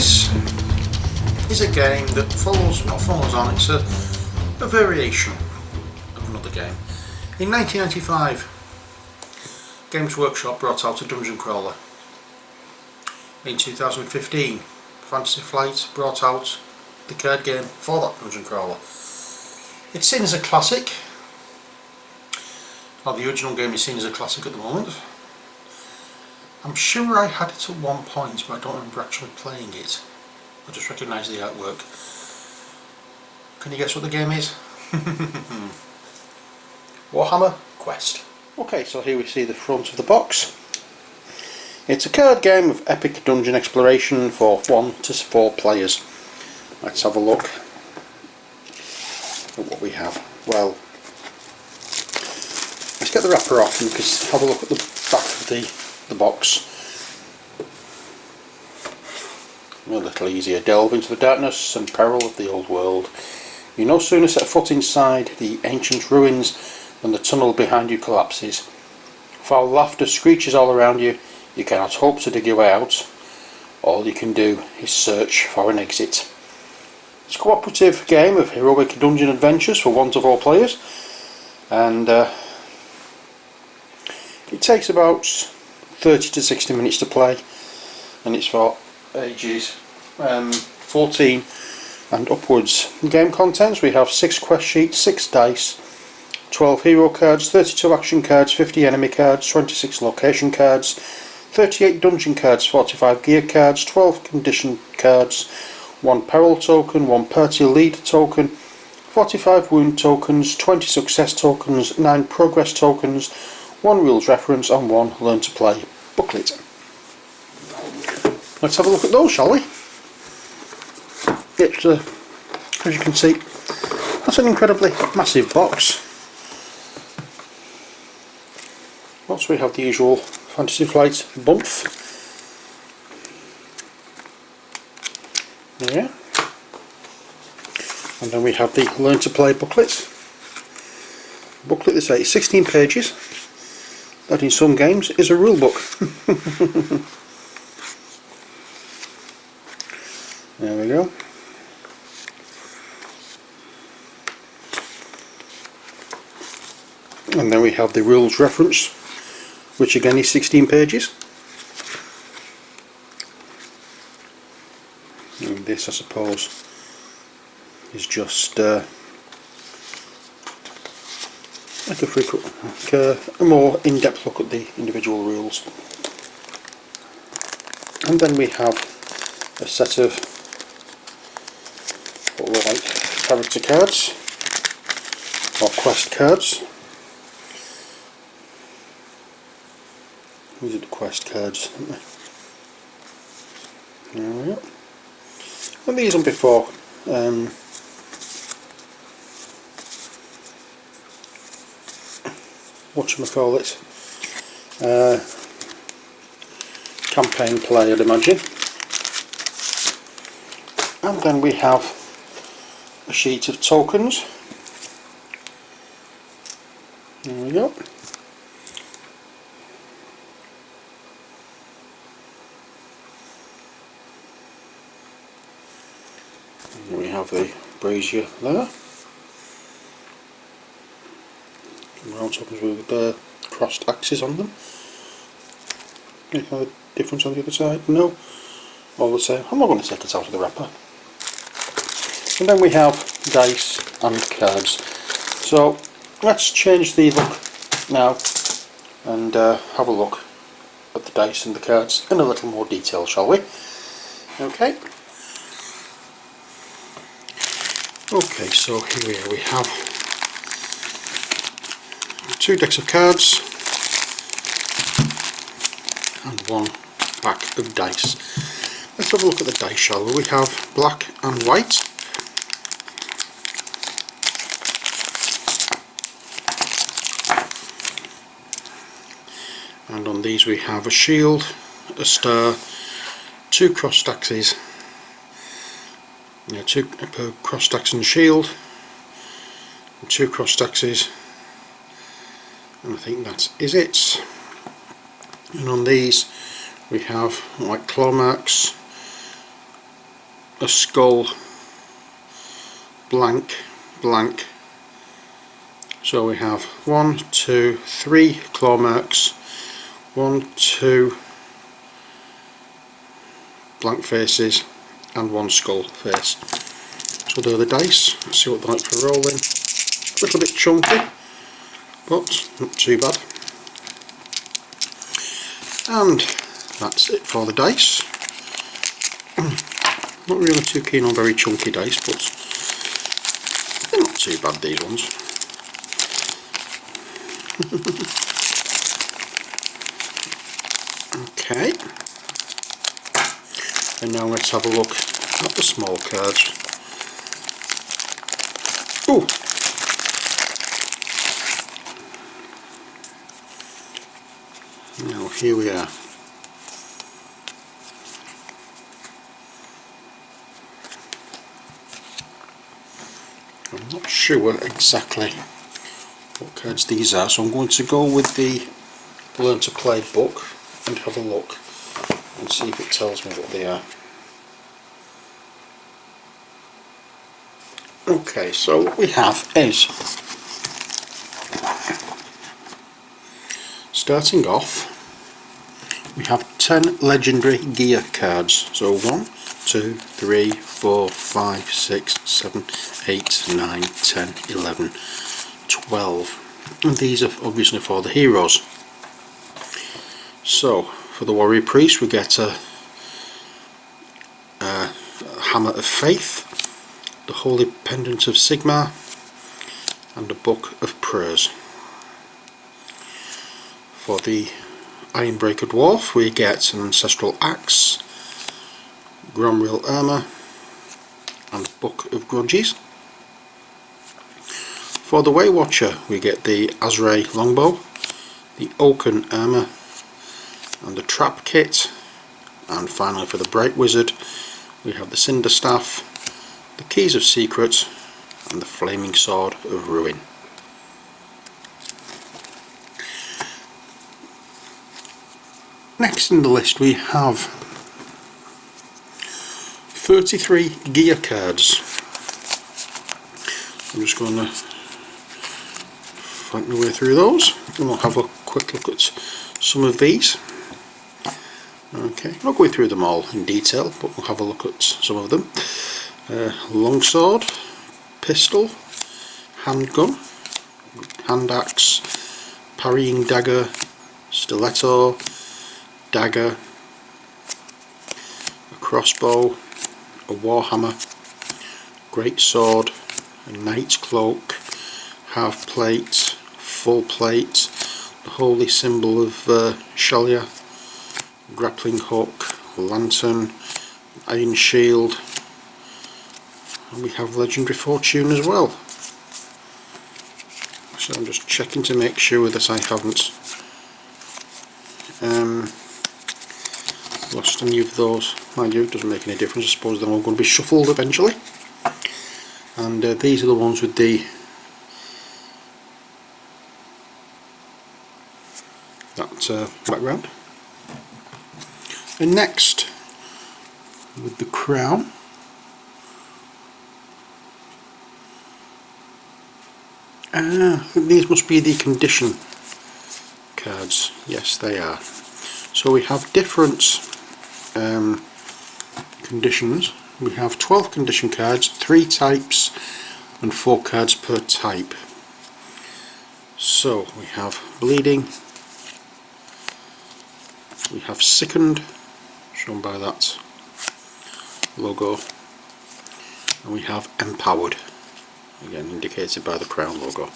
this is a game that not follows on, it's a variation of another game. In 1995, Games Workshop brought out a dungeon crawler. In 2015, Fantasy Flight brought out the card game for that dungeon crawler. It's seen as a classic, or the original game is seen as a classic at the moment. I'm sure I had it at one point, but I don't remember actually playing it. I just recognise the artwork. Can you guess what the game is? Warhammer Quest. Okay, so here we see the front of the box. It's a card game of epic dungeon exploration for 1 to 4 players. Let's have a look at what we have. Well, let's get the wrapper off and just have a look at the back of the box. A little easier. Delve into the darkness and peril of the old world. You no sooner set foot inside the ancient ruins than the tunnel behind you collapses. Foul laughter screeches all around you. You cannot hope to dig your way out. All you can do is search for an exit. It's a cooperative game of heroic dungeon adventures for 1 to 4 players, and it takes about 30 to 60 minutes to play, and it's for ages 14 and upwards. Game contents: we have 6 quest sheets, 6 dice, 12 hero cards, 32 action cards, 50 enemy cards, 26 location cards, 38 dungeon cards, 45 gear cards, 12 condition cards, 1 peril token, 1 party leader token, 45 wound tokens, 20 success tokens, 9 progress tokens, 1 rules reference and 1 learn to play booklet. Let's have a look at those, shall we? It's, as you can see, that's an incredibly massive box. Also we have the usual Fantasy Flight bump. Yeah. And then we have the Learn to Play booklet. Booklet, they say, is 16 pages. That in some games is a rule book. There we go. And then we have the rules reference, which again is 16 pages. And this, I suppose, is just like a more in-depth look at the individual rules. And then we have a set of what we like character cards or quest cards. These are the quest cards, aren't they? There we go. And these on before. Whatchamacallit, campaign play, I'd imagine. And then we have a sheet of tokens. There we go. And we have the brazier there. Round tokens with crossed axes on them. Any kind of difference on the other side? No. All the same. I'm not going to take it out of the wrapper. And then we have dice and cards. So let's change the look now and have a look at the dice and the cards in a little more detail, shall we? Okay. Okay, so here we are. We have 2 decks of cards and 1 pack of dice. Let's have a look at the dice, shall we? We have black and white. And on these we have a shield, a star, 2 crossed axes, 2 crossed axe and shield, and 2 crossed axes, and I think that is it. And on these we have white claw marks, a skull, blank, blank. So we have 1, 2, 3 claw marks, 1, 2 blank faces, and 1 skull face. So they're the dice. Let's see what they're like for rolling. A little bit chunky, but not too bad. And that's it for the dice. Not really too keen on very chunky dice, but they're not too bad, these ones. Okay, and now let's have a look at the small cards. Ooh! Now here we are. I'm not sure exactly what cards these are, so I'm going to go with the Learn to Play book and have a look and see if it tells me what they are. Okay, so what we have is, starting off, we have 10 legendary gear cards. So 1, 2, 3, 4, 5, 6, 7, 8, 9, 10, 11, 12. And these are obviously for the heroes. So for the Warrior Priest we get a Hammer of Faith, the Holy Pendant of Sigmar, and a Book of Prayers. For the Ironbreaker Dwarf we get an Ancestral Axe, Gromril Armour, and Book of Grudges. For the Waywatcher we get the Azray Longbow, the Oaken Armour, and the Trap Kit. And finally for the Bright Wizard we have the Cinder Staff, the Keys of Secret, and the Flaming Sword of Ruin. Next in the list we have 33 gear cards. I'm just going to find my way through those and we'll have a quick look at some of these. Okay, I'm not going through them all in detail, but we'll have a look at some of them. Longsword, pistol, handgun, hand axe, parrying dagger, stiletto, dagger, a crossbow, a warhammer, great sword, a knight's cloak, half plate, full plate, the holy symbol of Shalia, grappling hook, lantern, iron shield, and we have legendary fortune as well. So I'm just checking to make sure that I haven't lost any of those. Mind you, it doesn't make any difference, I suppose they're all going to be shuffled eventually. And these are the ones with the background. And next, with the crown, these must be the condition cards. Yes, they are. So we have different conditions. We have 12 condition cards, 3 types, and 4 cards per type. So we have bleeding, we have sickened, shown by that logo, and we have empowered, again indicated by the crown logo.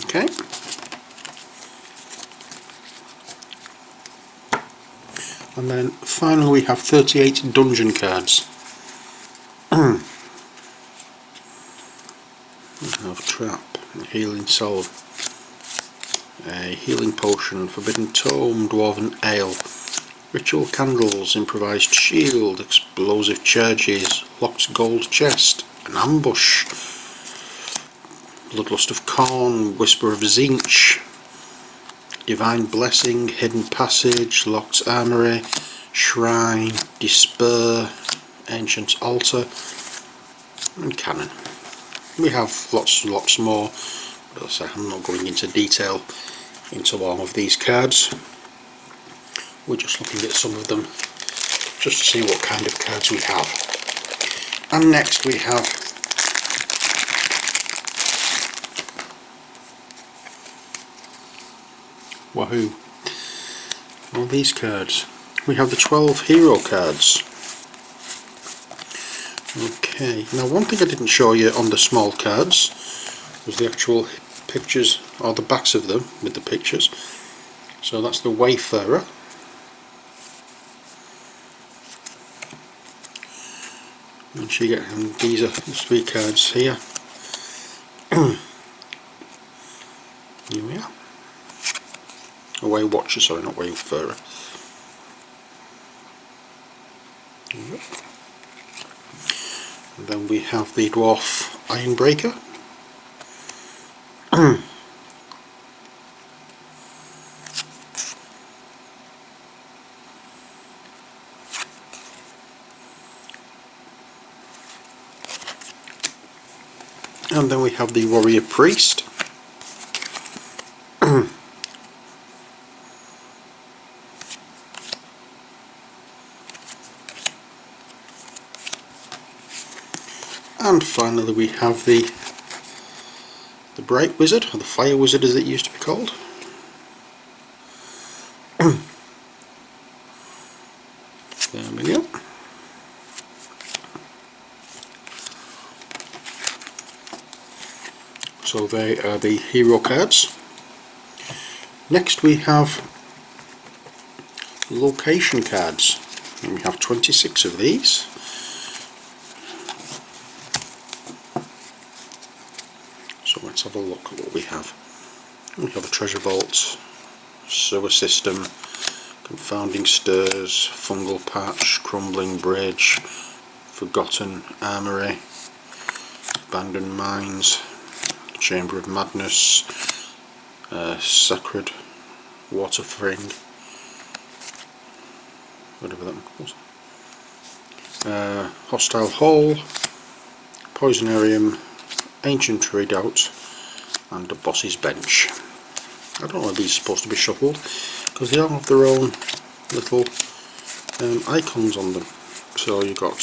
Okay. And then finally we have 38 dungeon cards. We have trap, a healing salve, a healing potion, forbidden tome, dwarven ale, ritual candles, improvised shield, explosive charges, locked gold chest, an ambush, bloodlust of corn, whisper of zinch, divine blessing, hidden passage, locked armory, Shrine, Despair, Ancient Altar and Cannon. We have lots and lots more, but as I say, I'm not going into detail into all of these cards. We're just looking at some of them just to see what kind of cards we have. And next we have wahoo! All these cards. We have the 12 hero cards. Okay, now one thing I didn't show you on the small cards was the actual pictures, or the backs of them with the pictures. So that's the Wayfarer. Once you get them, these are the 3 cards here. Here we are. A Way Watcher, sorry, not Wayfarer. And then we have the Dwarf Ironbreaker. And then we have the Warrior Priest. And finally we have the Bright Wizard, or the Fire Wizard as it used to be called. There we go. So they are the hero cards. Next we have location cards, and we have 26 of these. So let's have a look at what we have. We have a treasure vault, sewer system, confounding stairs, fungal patch, crumbling bridge, forgotten armory, abandoned mines, chamber of madness, sacred water spring, whatever that calls, hostile hole, poisonarium, ancient redoubt, and a boss's bench. I don't know if these are supposed to be shuffled because they all have their own little icons on them. So you've got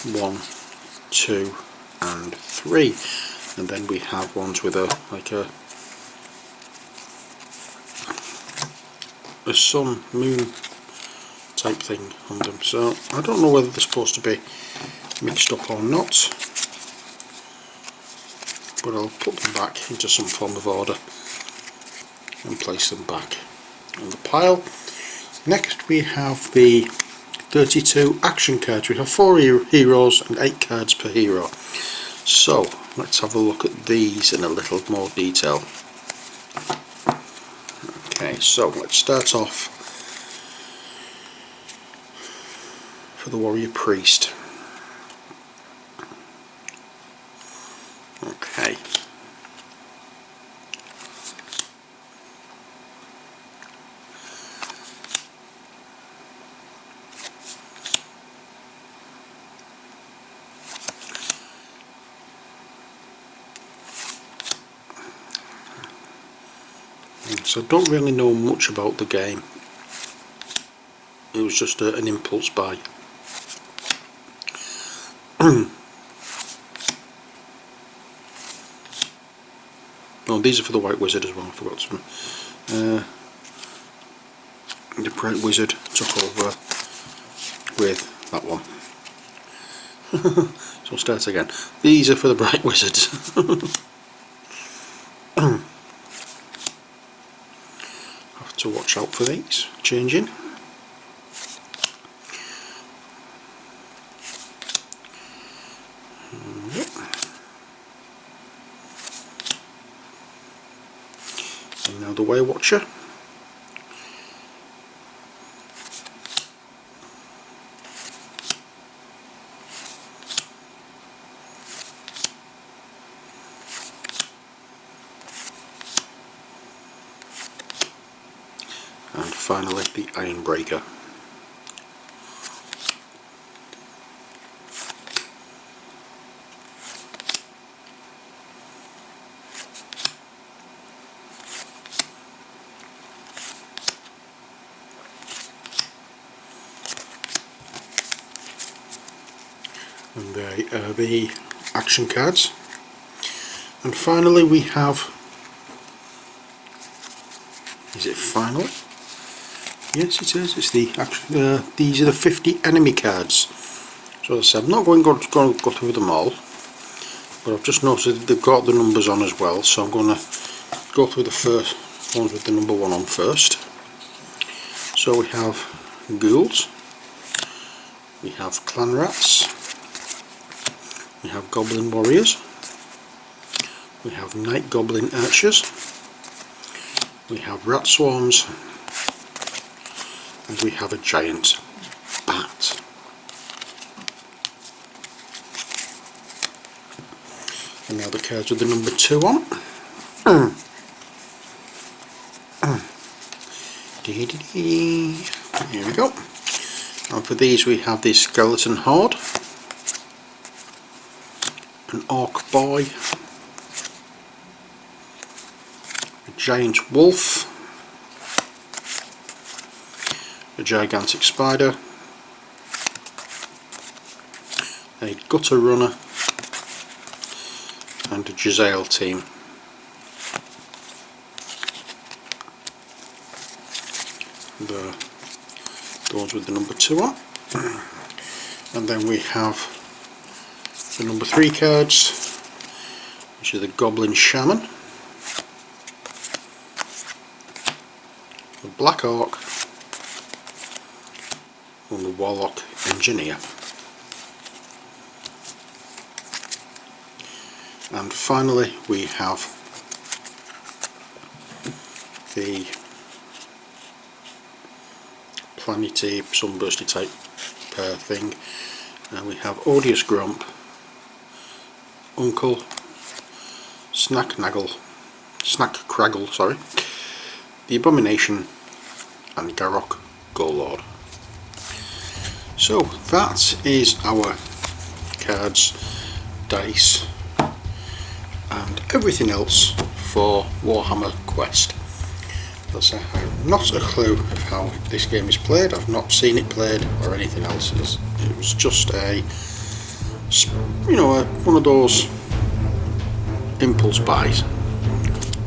1, 2 and 3, and then we have ones with a sun, moon type thing on them. So I don't know whether they're supposed to be mixed up or not, but I'll put them back into some form of order and place them back on the pile. Next we have the 32 action cards. We have 4 heroes and 8 cards per hero. So let's have a look at these in a little more detail. Okay, so let's start off for the Warrior Priest. Okay. So I don't really know much about the game. It was just an impulse buy. Oh, these are for the White Wizard as well, I forgot to. The Bright Wizard took over with that one. So we'll start again. These are for the Bright Wizards. Have to watch out for these changing. And now the Way Watcher. And finally the Ironbreaker. And they are the action cards. And finally we have, is it finally? Yes it is, it's the action, these are the 50 enemy cards. So as I said, I'm not going to go through them all, but I've just noticed that they've got the numbers on as well, so I'm going to go through the first ones with the number 1 on first. So we have ghouls, we have clan rats, we have goblin warriors, we have night goblin archers, we have rat swarms, and we have a giant bat. And now the cards with the number 2 on. Here we go. And for these we have the skeleton horde, an orc boy, a giant wolf, a gigantic spider, a gutter runner, and a Giselle team. The ones with the number 2 on. And then we have the number 3 cards, which are the Goblin Shaman, the Black Orc, and the Warlock Engineer. And finally we have the planety sunbursty type pair thing, and we have Odious Grump, Uncle, Snack Craggle, sorry, the Abomination, and Garrock Golord. So that is our cards, dice, and everything else for Warhammer Quest. I have not a clue of how this game is played. I've not seen it played or anything else. It was just a, you know, one of those impulse buys.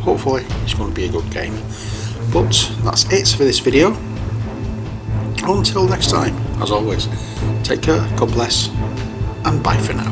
Hopefully it's going to be a good game. But that's it for this video. Until next time, as always, take care, God bless, and bye for now.